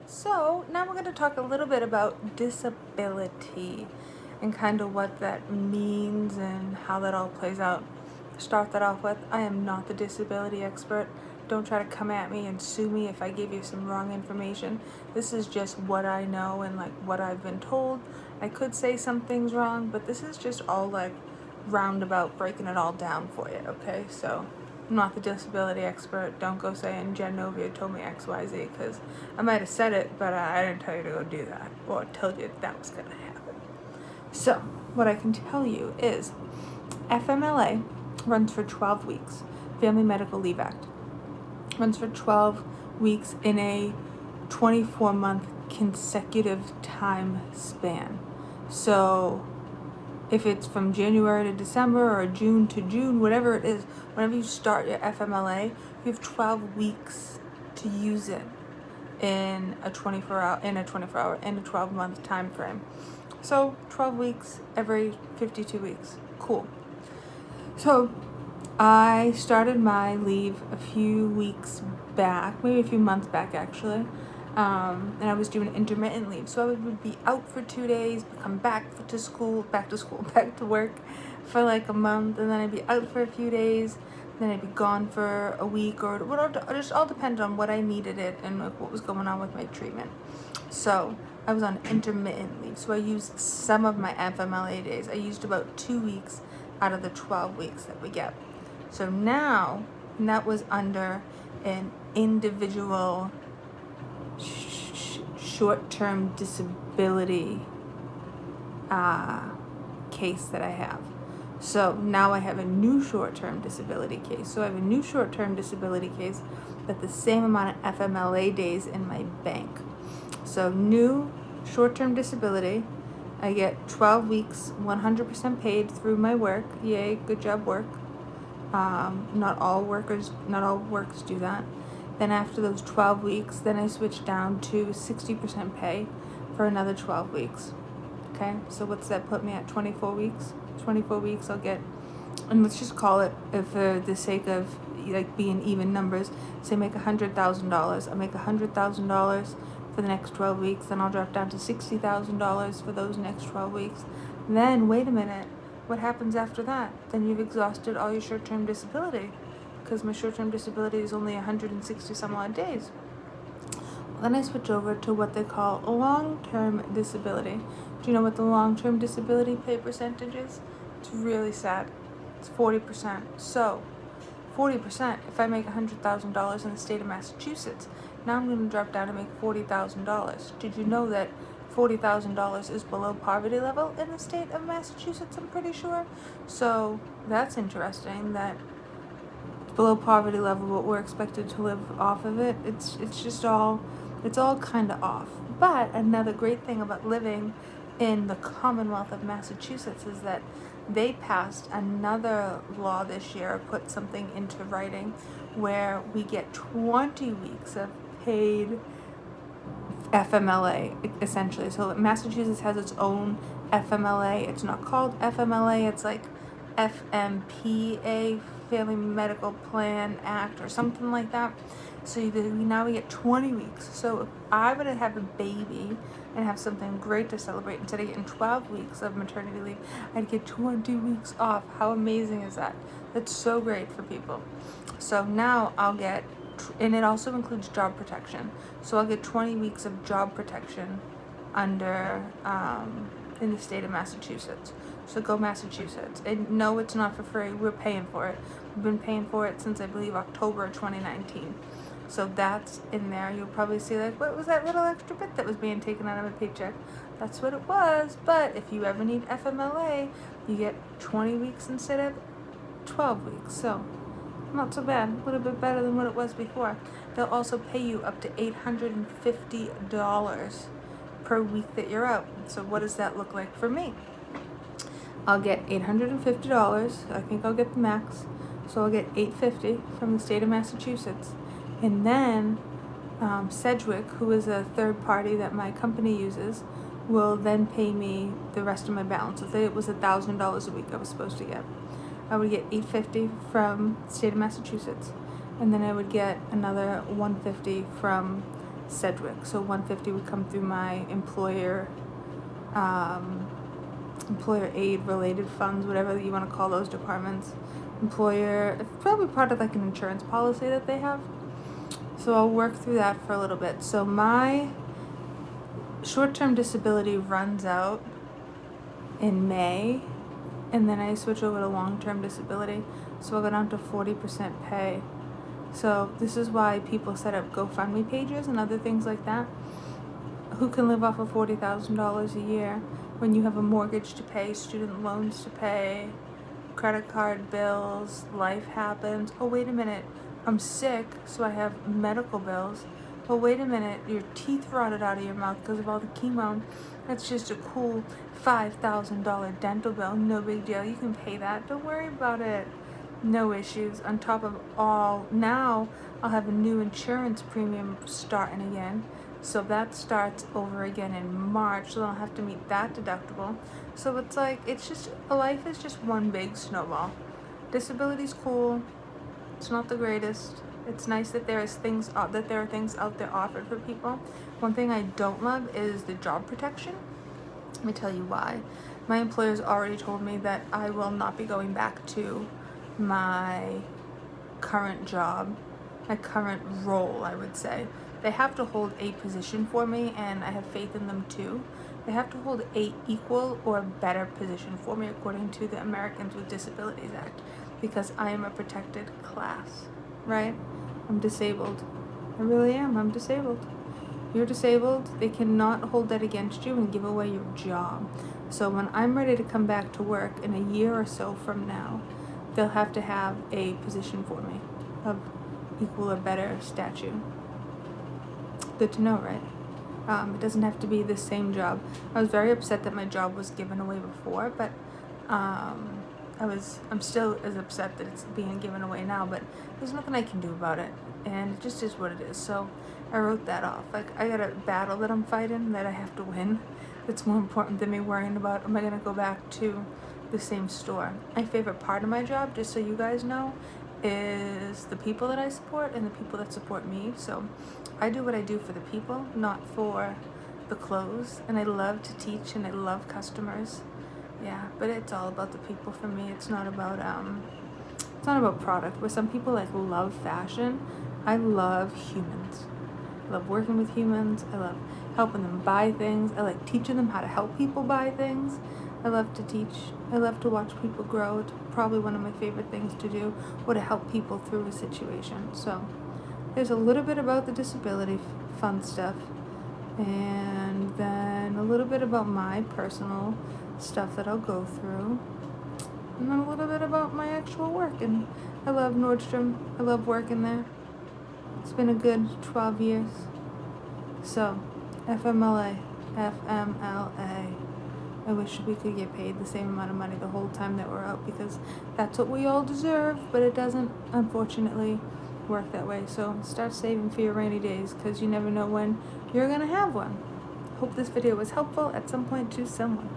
So now we're going to talk a little bit about disability and kind of what that means and how that all plays out. Start that off with, I am not the disability expert. Don't try to come at me and sue me if I give you some wrong information. This is just what I know and like what I've been told. I could say some things wrong, but this is just all like roundabout breaking it all down for you, okay? So I'm not the disability expert. Don't go saying Jen Novia told me XYZ, because I might have said it, but I didn't tell you to go do that or tell you that was going to happen. So, what I can tell you is FMLA runs for 12 weeks. Family Medical Leave Act runs for 12 weeks in a 24-month consecutive time span. So, if it's from January to December or June to June, whatever it is, whenever you start your FMLA, you have 12 weeks to use it in a 12-month time frame. So 12 weeks every 52 weeks. Cool. So I started my leave a few weeks back, maybe a few months back actually. And I was doing intermittent leave. So I would be out for 2 days, come back to work for like a month, and then I'd be out for a few days, then I'd be gone for a week, or whatever. It just all depended on what I needed it and like what was going on with my treatment. So I was on intermittent leave. So I used some of my FMLA days. I used about 2 weeks out of the 12 weeks that we get. So now, and that was under an individual short-term disability case that I have. So now I have a new short-term disability case. So I have a new short-term disability case, but the same amount of FMLA days in my bank. So new short-term disability, I get 12 weeks, 100% paid through my work. Yay, good job, work. Not all workers do that. Then after those 12 weeks, then I switch down to 60% pay for another 12 weeks. Okay, so what's that put me at? 24 weeks? 24 weeks I'll get, and let's just call it, for the sake of like being even numbers, say make $100,000. I'll make $100,000 for the next 12 weeks, then I'll drop down to $60,000 for those next 12 weeks. Then, wait a minute, what happens after that? Then you've exhausted all your short-term disability, because my short-term disability is only 160 some odd days. Then I switch over to what they call a long-term disability. Do you know what the long-term disability pay percentage is? It's really sad. It's 40%. So, 40%, if I make $100,000 in the state of Massachusetts, now I'm going to drop down to make $40,000. Did you know that $40,000 is below poverty level in the state of Massachusetts, I'm pretty sure? So, that's interesting that below poverty level, but we're expected to live off of it. It's all kind of off. But another great thing about living in the Commonwealth of Massachusetts is that they passed another law this year, put something into writing, where we get 20 weeks of paid FMLA, essentially. So Massachusetts has its own FMLA. It's not called FMLA, it's like FMPA, Family Medical Plan Act, or something like that. So now we get 20 weeks. So if I were to have a baby and have something great to celebrate, instead of getting 12 weeks of maternity leave, I'd get 20 weeks off. How amazing is that? That's so great for people. So now I'll get, and it also includes job protection. So I'll get 20 weeks of job protection under, in the state of Massachusetts. So go Massachusetts. And no, it's not for free. We're paying for it. We've been paying for it since, I believe, October 2019. So that's in there. You'll probably see, like, what was that little extra bit that was being taken out of my paycheck? That's what it was. But if you ever need FMLA, you get 20 weeks instead of 12 weeks. So not so bad. A little bit better than what it was before. They'll also pay you up to $850 per week that you're out. So what does that look like for me? I'll get $850. I think I'll get the max. So I'll get $850 from the state of Massachusetts. And then Sedgwick, who is a third party that my company uses, will then pay me the rest of my balance. So say it was $1,000 a week I was supposed to get. I would get $850 from the state of Massachusetts. And then I would get another $150 from Sedgwick. So $150 would come through my employer aid related funds, whatever you want to call those departments. It's probably part of like an insurance policy that they have. So I'll work through that for a little bit. So my short-term disability runs out in May, and then I switch over to long-term disability. So I'll go down to 40% pay. So this is why people set up GoFundMe pages and other things like that. Who can live off of $40,000 a year when you have a mortgage to pay, student loans to pay, credit card bills, life happens? Oh, wait a minute, I'm sick, so I have medical bills. Oh, wait a minute, your teeth rotted out of your mouth because of all the chemo. That's just a cool $5,000 dental bill. No big deal. You can pay that. Don't worry about it. No issues. On top of all, now I'll have a new insurance premium starting again. So that starts over again in March, so I'll have to meet that deductible. So it's like, life is just one big snowball. Disability's cool. It's not the greatest. It's nice that there are things out there offered for people. One thing I don't love is the job protection. Let me tell you why. My employer's already told me that I will not be going back to my current job, my current role, I would say. They have to hold a position for me, and I have faith in them too. They have to hold a equal or better position for me according to the Americans with Disabilities Act, because I am a protected class, right? I'm disabled. I really am. I'm disabled. You're disabled. They cannot hold that against you and give away your job. So when I'm ready to come back to work in a year or so from now, they'll have to have a position for me of equal or better stature. Good to know, right? It doesn't have to be the same job. I was very upset that my job was given away before, but I'm still as upset that it's being given away now, but there's nothing I can do about it, and it just is what it is. So I wrote that off. Like, I got a battle that I'm fighting that I have to win. It's more important than me worrying about, am I going to go back to the same store? My favorite part of my job, just so you guys know, is the people that I support and the people that support me. So I do what I do for the people, not for the clothes. And I love to teach, and I love customers. Yeah, but it's all about the people for me. It's not about product. Where some people like love fashion, I love humans. I love working with humans. I love helping them buy things. I like teaching them how to help people buy things. I love to teach. I love to watch people grow. It's probably one of my favorite things to do, or to help people through a situation. So there's a little bit about the disability fun stuff, and then a little bit about my personal stuff that I'll go through, and then a little bit about my actual work. And I love Nordstrom. I love working there. It's been a good 12 years. So FMLA. I wish we could get paid the same amount of money the whole time that we're out, because that's what we all deserve, but it doesn't, unfortunately, work that way. So start saving for your rainy days, because you never know when you're going to have one. Hope this video was helpful at some point to someone.